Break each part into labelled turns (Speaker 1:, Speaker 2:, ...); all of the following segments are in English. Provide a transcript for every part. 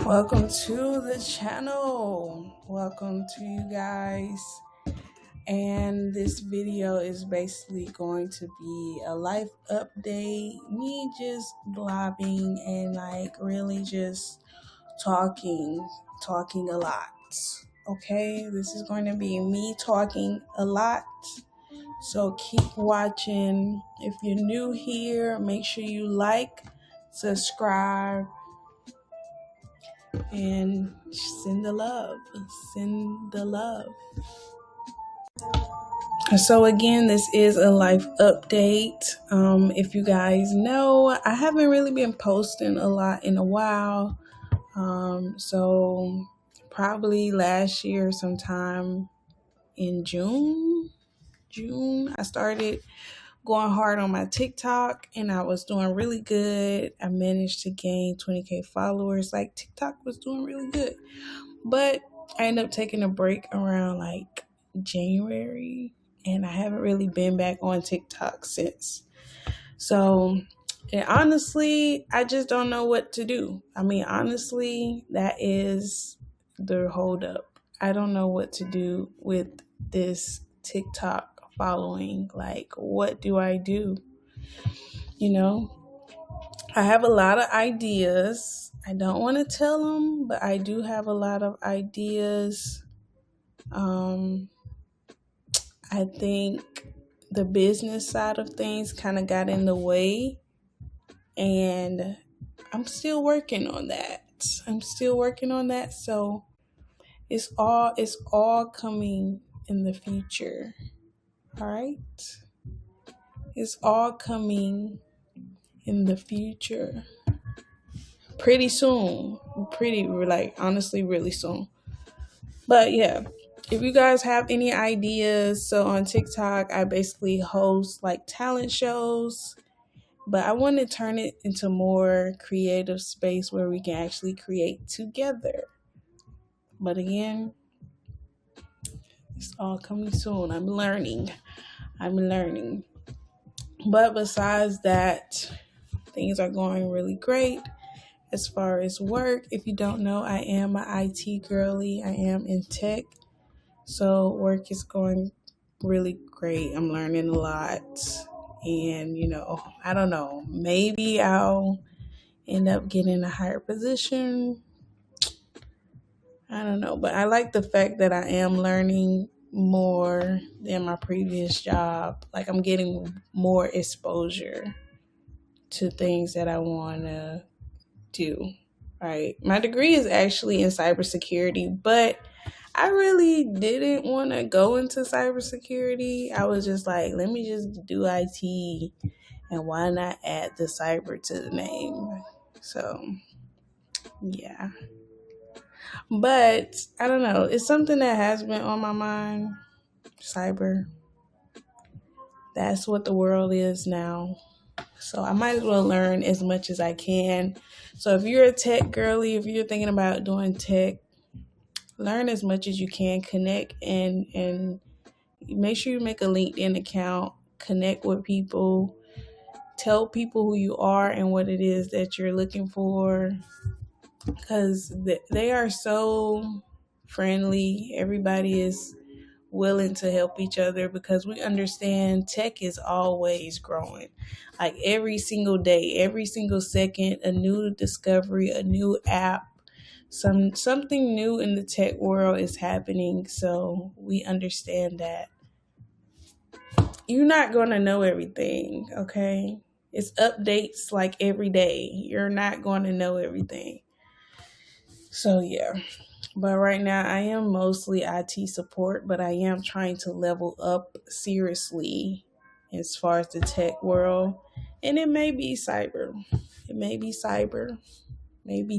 Speaker 1: Welcome to the channel. Welcome to you guys. And this video is basically going to be a life update. Me just blobbing and really just talking a lot. Okay, this is going to be me talking a lot. So keep watching. If you're new here, make sure you like, subscribe, and send the love. Send the love. So again, this is a life update. If you guys know, I haven't really been posting a lot in a while. So probably last year sometime in June, I started going hard on my TikTok and I was doing really good. I managed to gain 20K followers. Like TikTok was doing really good. But I ended up taking a break around January and I haven't really been back on TikTok since. So, and honestly, I just don't know what to do. I mean, honestly, that is the hold up. I don't know what to do with this TikTok following. Like, what do I do? I have a lot of ideas. I don't want to tell them, but I do have a lot of ideas. I think the business side of things kind of got in the way, and I'm still working on that. So it's all coming in the future. All right, it's all coming in the future pretty soon. Honestly, really soon. But yeah, if you guys have any ideas, so on TikTok, I basically host talent shows, but I want to turn it into more creative space where we can actually create together. But again, it's all coming soon. I'm learning. But besides that, things are going really great. As far as work, if you don't know, I am an IT girly. I am in tech. So work is going really great. I'm learning a lot. And, I don't know, maybe I'll end up getting a higher position. I don't know. But I like the fact that I am learning more than my previous job. Like I'm getting more exposure to things that I want to do. Right. My degree is actually in cybersecurity, but I really didn't want to go into cybersecurity. I was just like, let me just do IT and why not add the cyber to the name? So, yeah. But I don't know. It's something that has been on my mind. Cyber. That's what the world is now. So I might as well learn as much as I can. So if you're a tech girly, if you're thinking about doing tech, learn as much as you can, connect and make sure you make a LinkedIn account, connect with people, tell people who you are and what it is that you're looking for, because they are so friendly. Everybody is willing to help each other because we understand tech is always growing. Like every single day, every single second, a new discovery, a new app, something new in the tech world is happening. So we understand that you're not going to know everything, okay? It's updates like every day. You're not going to know everything. So yeah. But right now I am mostly IT support, but I am trying to level up seriously as far as the tech world. And it may be cyber. Maybe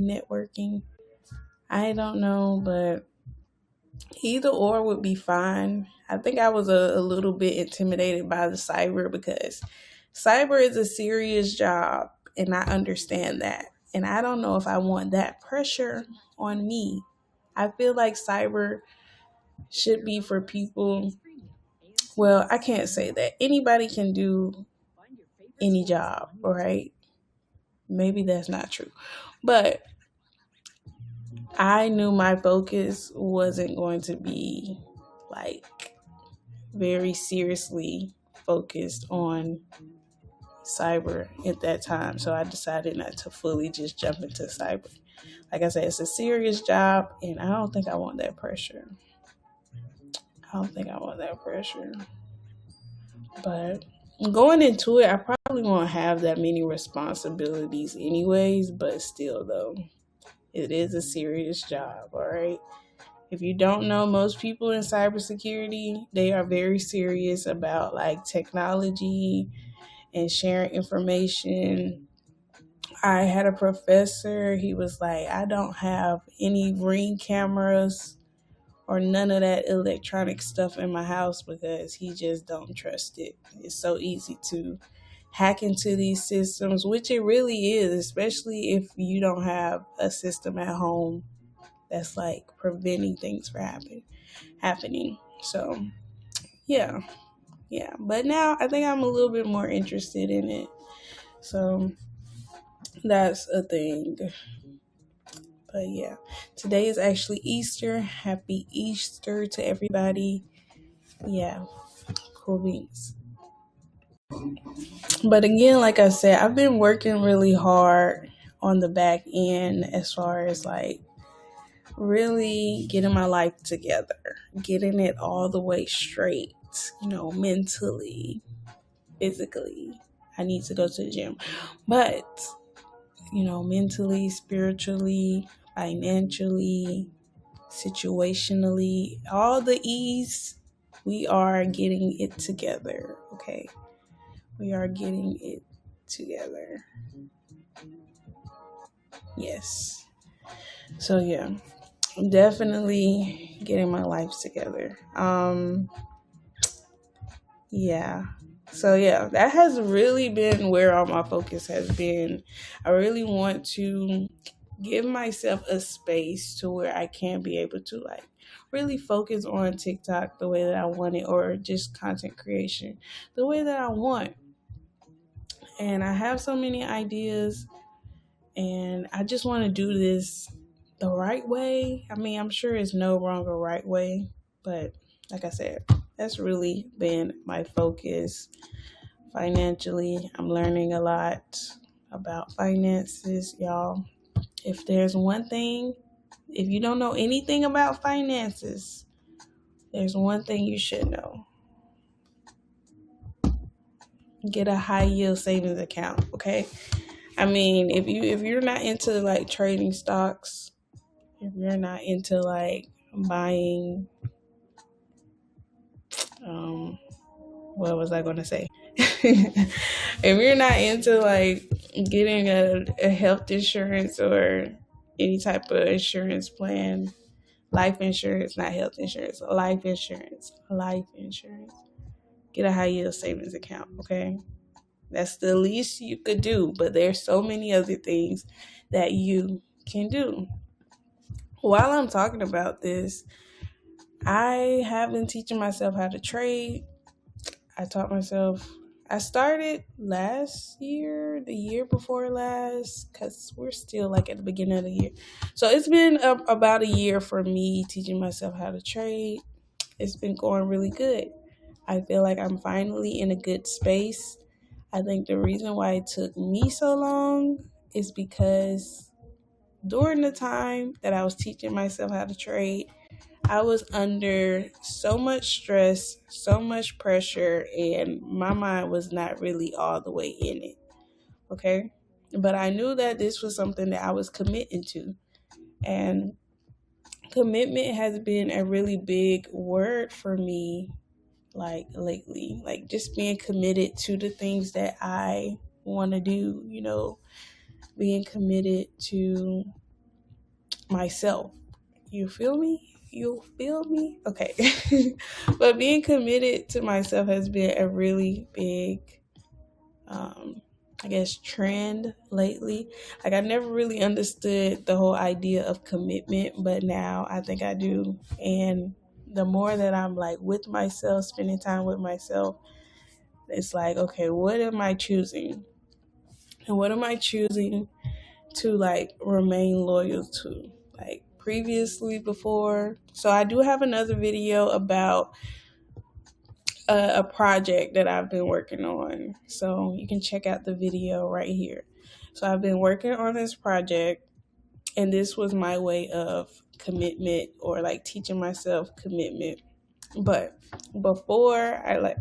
Speaker 1: networking. I don't know, but either or would be fine. I think I was a little bit intimidated by the cyber because cyber is a serious job and I understand that. And I don't know if I want that pressure on me. I feel like cyber should be for people. Well, I can't say that. Anybody can do any job, right? Maybe that's not true. But I knew my focus wasn't going to be like very seriously focused on cyber at that time. So I decided not to fully just jump into cyber. Like I said, it's a serious job, and I don't think I want that pressure. I don't think I want that pressure. But going into it, I probably won't have that many responsibilities, anyways. But still, though, it is a serious job, all right? If you don't know, most people in cybersecurity, they are very serious about like technology and sharing information. I had a professor, he was like, I don't have any ring cameras or none of that electronic stuff in my house because he just don't trust it. It's so easy to hack into these systems, which it really is, especially if you don't have a system at home that's like preventing things from happening. So yeah, yeah. But now I think I'm a little bit more interested in it. So that's a thing. But yeah, today is actually Easter. Happy Easter to everybody. Yeah, cool beans. But again, like I said, I've been working really hard on the back end as far as like really getting my life together, getting it all the way straight, mentally, physically. I need to go to the gym. But, mentally, spiritually, financially, situationally, all the E's, we are getting it together, okay? We are getting it together. Yes. So yeah, I'm definitely getting my life together. Yeah. So yeah, that has really been where all my focus has been. I really want to give myself a space to where I can be able to like really focus on TikTok the way that I want it, or just content creation the way that I want. And I have so many ideas, and I just want to do this the right way. I mean, I'm sure it's no wrong or right way, but like I said, that's really been my focus. Financially, I'm learning a lot about finances, y'all. If there's one thing, if you don't know anything about finances, there's one thing you should know. Get a high yield savings account, okay? I mean, if you're not into like trading stocks, if you're not into like buying what was I going to say? If you're not into like getting a health insurance or any type of insurance plan, life insurance, not health insurance, life insurance, get a high yield savings account, okay? That's the least you could do, but there's so many other things that you can do. While I'm talking about this, I have been teaching myself how to trade. I started last year, the year before last, because we're still like at the beginning of the year. So it's been about a year for me teaching myself how to trade. It's been going really good. I feel like I'm finally in a good space. I think the reason why it took me so long is because during the time that I was teaching myself how to trade, I was under so much stress, so much pressure, and my mind was not really all the way in it. Okay. But I knew that this was something that I was committing to. And commitment has been a really big word for me, like lately. Like just being committed to the things that I want to do, being committed to myself. You feel me? You feel me? Okay. But being committed to myself has been a really big, I guess, trend lately. Like, I never really understood the whole idea of commitment, but now I think I do. And the more that I'm like with myself, spending time with myself, it's like, okay, what am I choosing? And what am I choosing to like remain loyal to? Like previously before. So I do have another video about a project that I've been working on. So you can check out the video right here. So I've been working on this project, and this was my way of commitment, or like teaching myself commitment. But before, I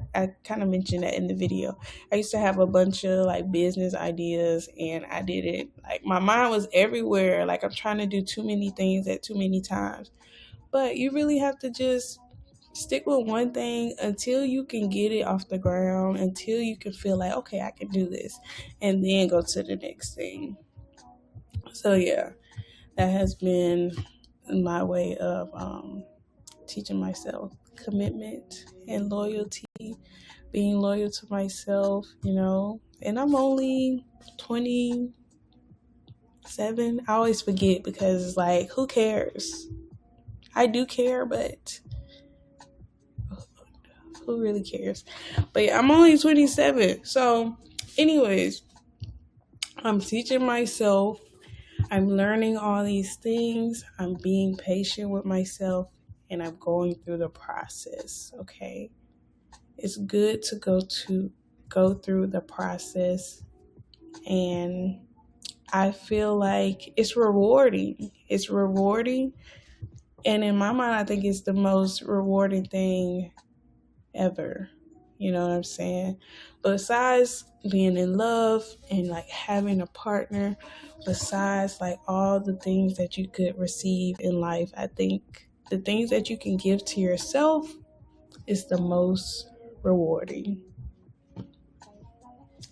Speaker 1: kind of mentioned that in the video, I used to have a bunch of like business ideas, and I didn't, like, my mind was everywhere. Like, I'm trying to do too many things at too many times. But you really have to just stick with one thing until you can get it off the ground, until you can feel like, okay, I can do this, and then go to the next thing. So yeah, that has been my way of teaching myself commitment and loyalty, being loyal to myself, and I'm only 27. I always forget, because it's like, who cares? I do care, but who really cares? But yeah, I'm only 27. So anyways, I'm teaching myself, I'm learning all these things, I'm being patient with myself, and I'm going through the process. Okay, it's good to go through the process, and I feel like it's rewarding. It's rewarding, and in my mind, I think it's the most rewarding thing ever. You know what I'm saying? Besides being in love and like having a partner, besides like all the things that you could receive in life, I think the things that you can give to yourself is the most rewarding.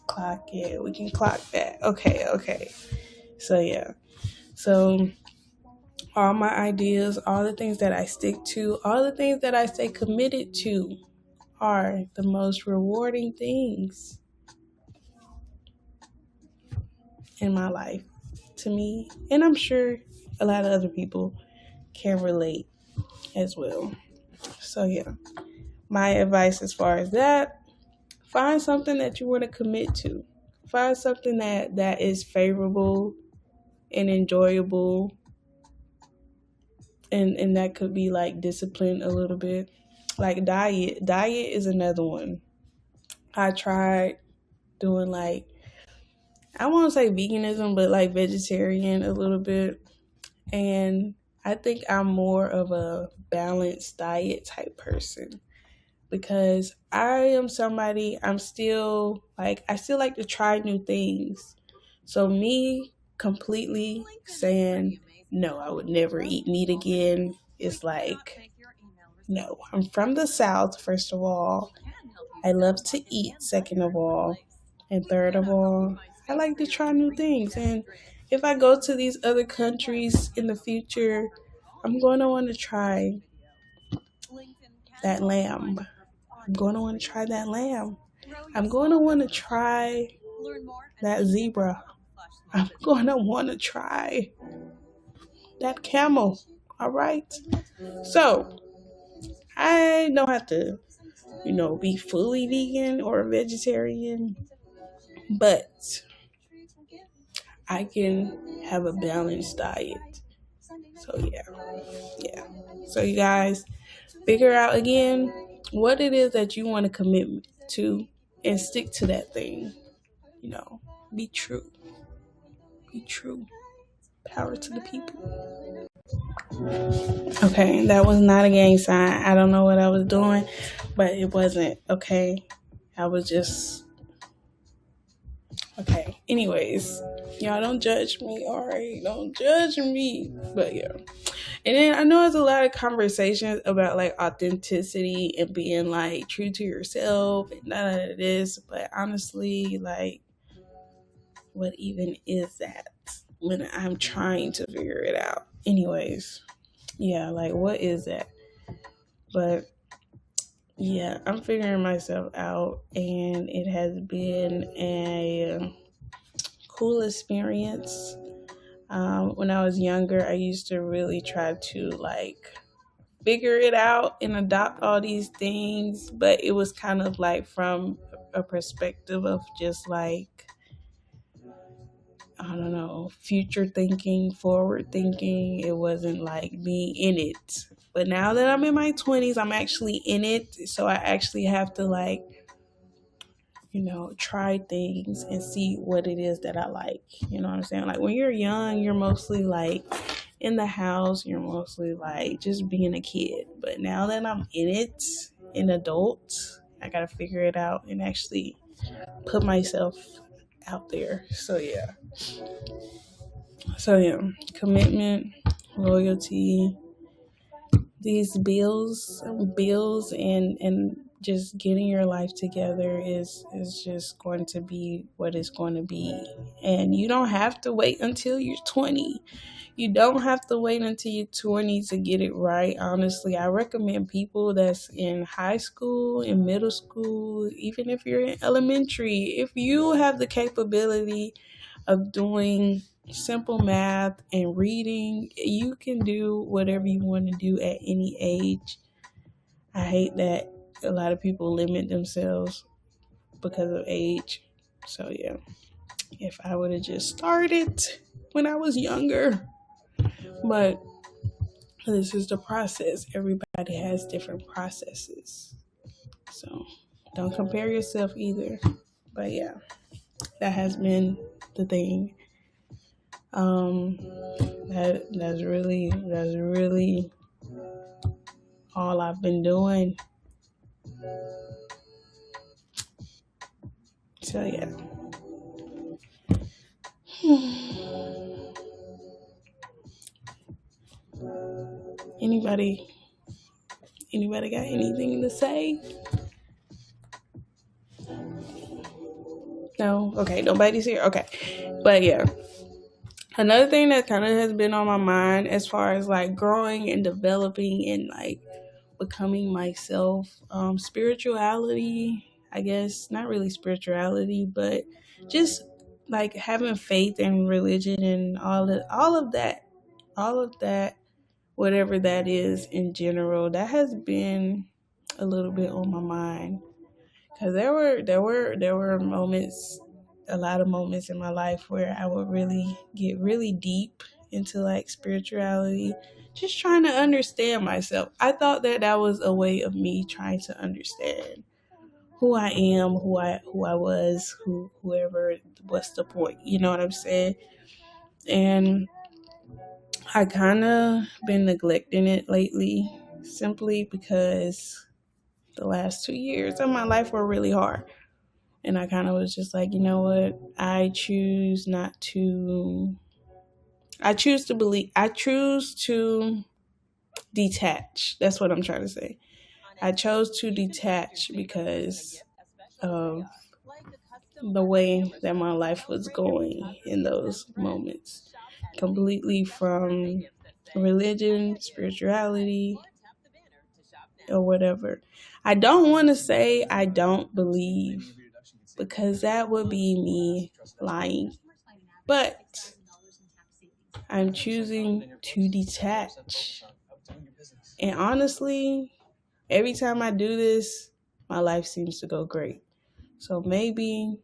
Speaker 1: Clock it. We can clock that. Okay. So yeah. So all my ideas, all the things that I stick to, all the things that I stay committed to are the most rewarding things in my life to me. And I'm sure a lot of other people can relate as well. So yeah, my advice as far as that, find something that you want to commit to. Find something that is favorable and enjoyable, and that could be like discipline a little bit. Like diet is another one. I tried doing, like, I won't say veganism, but like vegetarian a little bit. And I think I'm more of a balanced diet type person, because I am somebody, I still like to try new things. So me completely saying no, I would never eat meat again is like, no. I'm from the South, first of all. I love to eat, second of all. And third of all, I like to try new things. And if I go to these other countries in the future, I'm going to want to try that lamb. I'm going to want to try that lamb. I'm going to want to try that zebra. I'm going to want to try that camel. All right? So, I don't have to, be fully vegan or vegetarian, but I can have a balanced diet. So yeah. So you guys figure out again what it is that you want to commit to, and stick to that thing. Be true. Be true. Power to the people. Okay, that was not a gang sign. I don't know what I was doing, but it wasn't. Okay, I was just okay. Anyways, y'all don't judge me. All right, don't judge me. But yeah. And then I know there's a lot of conversations about like authenticity and being like true to yourself and none of this, but honestly, like, what even is that when I'm trying to figure it out? Anyways, yeah, like, what is that? But yeah, I'm figuring myself out, and it has been a cool experience. When I was younger, I used to really try to like figure it out and adopt all these things, but it was kind of like from a perspective of just like I don't know, future thinking, forward thinking. It wasn't like being in it. But now that I'm in my 20s, I'm actually in it. So I actually have to like, try things and see what it is that I like. You know what I'm saying? Like when you're young, you're mostly like in the house, you're mostly like just being a kid. But now that I'm in it, an adult, I gotta figure it out and actually put myself out there. So yeah, commitment, loyalty, these bills and just getting your life together is just going to be what it's going to be. And you don't have to wait until you're 20. You don't have to wait until you're 20 to get it right. Honestly, I recommend people that's in high school, in middle school, even if you're in elementary, if you have the capability of doing simple math and reading, you can do whatever you want to do at any age. I hate that a lot of people limit themselves because of age. So yeah, if I would have just started when I was younger. But this is the process. Everybody has different processes. So don't compare yourself either. But yeah, that has been the thing. That's really all I've been doing. So yeah. Anybody anybody got anything to say? No? Okay, nobody's here. Okay. But yeah. Another thing that kind of has been on my mind as far as like growing and developing and like becoming myself, spirituality, I guess, not really spirituality, but just like having faith and religion and all of that, whatever that is in general, that has been a little bit on my mind. Because there were moments, a lot of moments in my life where I would really get really deep into like spirituality, just trying to understand myself. I thought that was a way of me trying to understand who I am, who I was, whoever. What's the point? You know what I'm saying? And I kind of been neglecting it lately, simply because the last 2 years of my life were really hard. And I kind of was just like, you know what? I choose to detach. That's what I'm trying to say. I chose to detach because of the way that my life was going in those moments. Completely from religion, spirituality, or whatever. I don't want to say I don't believe because that would be me lying. But I'm choosing to detach. And honestly, every time I do this, my life seems to go great. So maybe,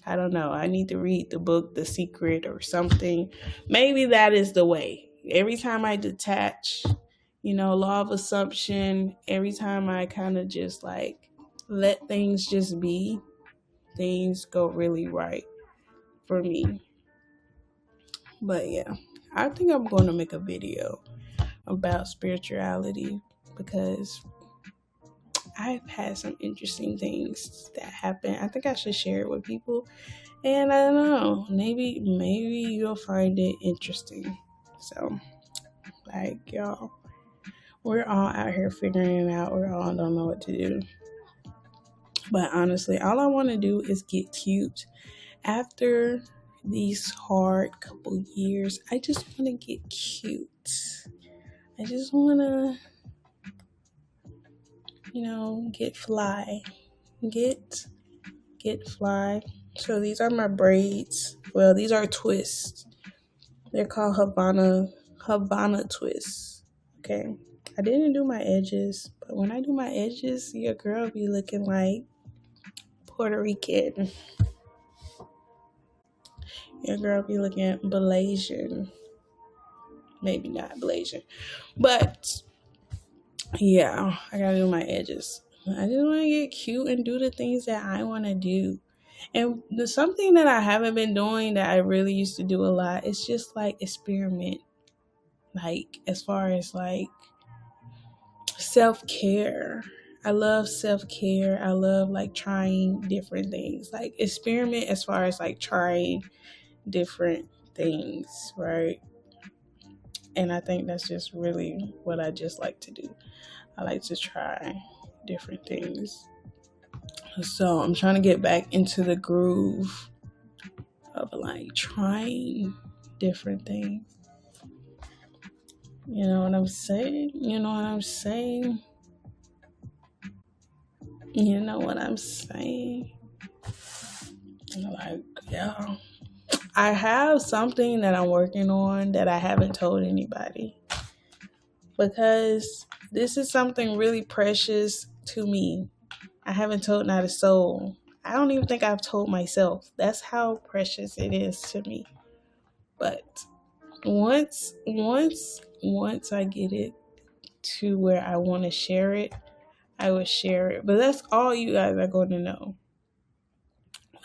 Speaker 1: I don't know, I need to read the book, The Secret or something. Maybe that is the way. Every time I detach, law of assumption, every time I kind of just like let things just be, things go really right for me. But yeah, I think I'm going to make a video about spirituality because I've had some interesting things that happen. I think I should share it with people. And I don't know, maybe you'll find it interesting. So, like, y'all, we're all out here figuring it out. We all don't know what to do. But honestly, all I want to do is get cute. After these hard couple years, I just want to get cute. I just want to, get fly. Get fly. So these are my braids. Well, these are twists. They're called Havana twists. Okay. I didn't do my edges, but when I do my edges, your girl be looking like Puerto Rican. Your girl be looking blazing. Maybe not blazing. But yeah, I gotta do my edges. I just want to get cute and do the things that I want to do. And the something that I haven't been doing that I really used to do a lot is just like experiment. Like as far as like self-care. I love self-care. I love like trying different things. Like experiment as far as like trying different things, right? And I think that's just really what I just like to do. I like to try different things. So I'm trying to get back into the groove of like trying different things. You know what I'm saying? You know what I'm saying? You know what I'm saying? Like, yeah. I have something that I'm working on that I haven't told anybody because this is something really precious to me. I haven't told not a soul. I don't even think I've told myself. That's how precious it is to me. But once I get it to where I want to share it, I will share it. But that's all you guys are going to know.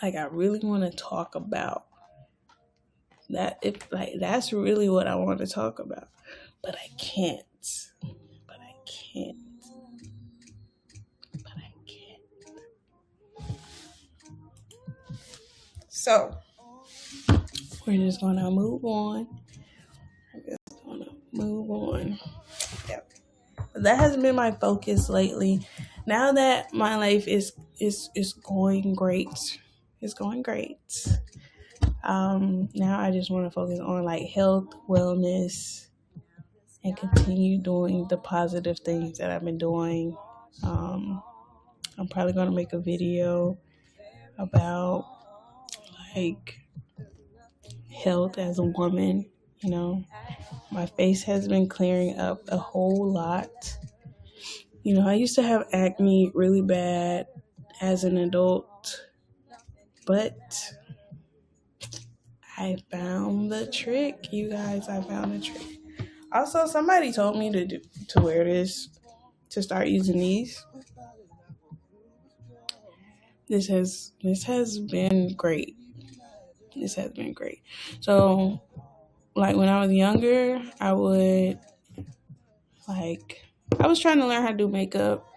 Speaker 1: Like I really want to talk about that. If like that's really what I want to talk about, but I can't. But I can't. But I can't. So we're just gonna move on. We're just gonna move on. Yep. That has been my focus lately. Now that my life is going great. It's going great. Now I just want to focus on like health, wellness, and continue doing the positive things that I've been doing. I'm probably gonna make a video about like health as a woman. You know, my face has been clearing up a whole lot. You know, I used to have acne really bad as an adult, but I found the trick, you guys. I found the trick. Also, somebody told me to wear this, to start using these. This has been great. This has been great. So, like when I was younger, I was trying to learn how to do makeup,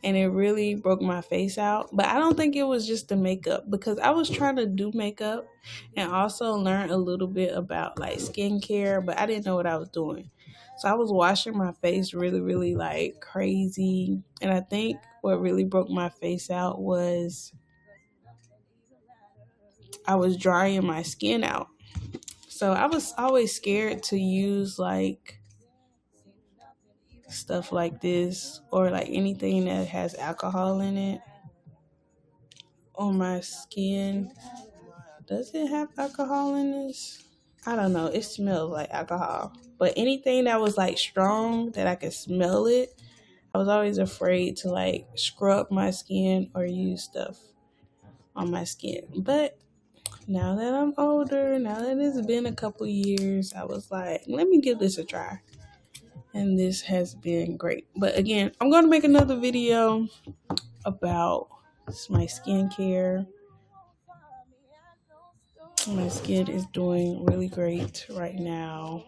Speaker 1: and it really broke my face out. But I don't think it was just the makeup, because I was trying to do makeup and also learn a little bit about like skincare, but I didn't know what I was doing. So I was washing my face really, really like crazy. And I think what really broke my face out was I was drying my skin out. So I was always scared to use like stuff like this or like anything that has alcohol in it on my skin. Does it have alcohol in this? I don't know. It smells like alcohol. But anything that was like strong that I could smell it, I was always afraid to like scrub my skin or use stuff on my skin. But now that I'm older, now that it's been a couple years, I was like, let me give this a try. And this has been great. But again, I'm going to make another video about my skincare. My skin is doing really great right now,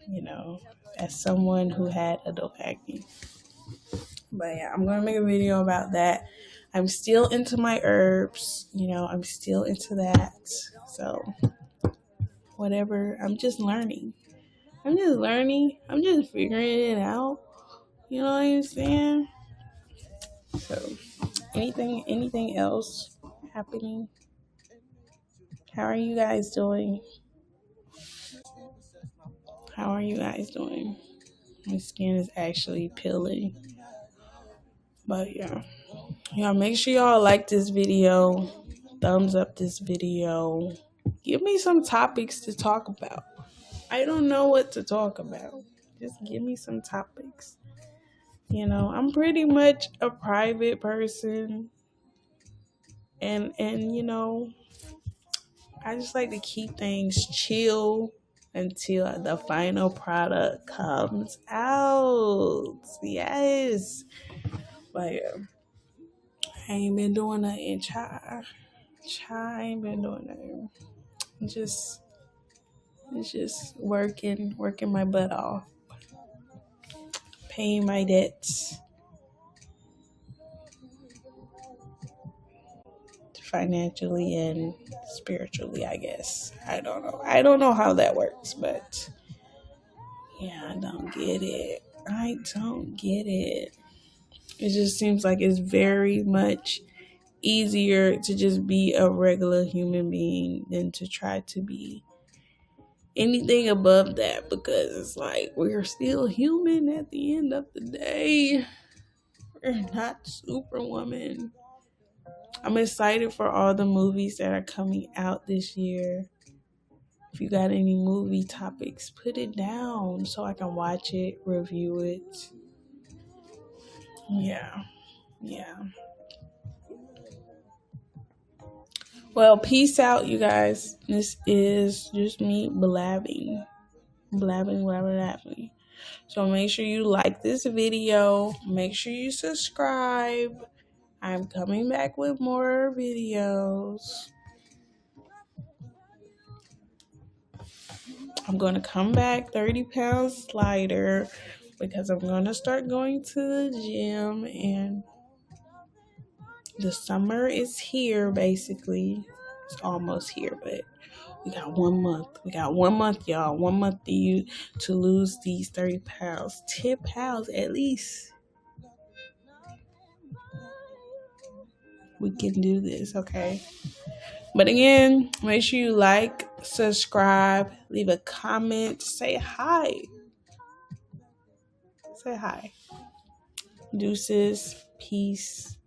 Speaker 1: you know, as someone who had adult acne. But yeah, I'm going to make a video about that. I'm still into my herbs, you know, I'm still into that. So, whatever, I'm just learning. I'm just figuring it out. You know what I'm saying? So, anything else happening? How are you guys doing? How are you guys doing? My skin is actually peeling. But yeah. Y'all make sure y'all like this video. Thumbs up this video. Give me some topics to talk about. I don't know what to talk about. Just give me some topics. You know, I'm pretty much a private person. And you know, I just like to keep things chill until the final product comes out. Yes. But yeah, I ain't been doing nothing, child. I ain't been doing nothing. Just it's just working my butt off, paying my debts financially and spiritually, I guess. I don't know. I don't know how that works, but yeah, I don't get it. I don't get it. It just seems like it's very much easier to just be a regular human being than to try to be anything above that, because it's like we're still human at the end of the day. We're not Superwoman. I'm excited for all the movies that are coming out this year. If you got any movie topics, put it down so I can watch it, review it. Yeah. Well, peace out, you guys. This is just me blabbing. Blabbing. So make sure you like this video. Make sure you subscribe. I'm coming back with more videos. I'm going to come back 30 pounds lighter because I'm going to start going to the gym, and the summer is here basically. It's almost here, but we got 1 month. We got 1 month, y'all. 1 month to lose these 30 pounds. 10 pounds at least. We can do this, okay? But again, make sure you like, subscribe, leave a comment, say hi. Say hi. Deuces. Peace.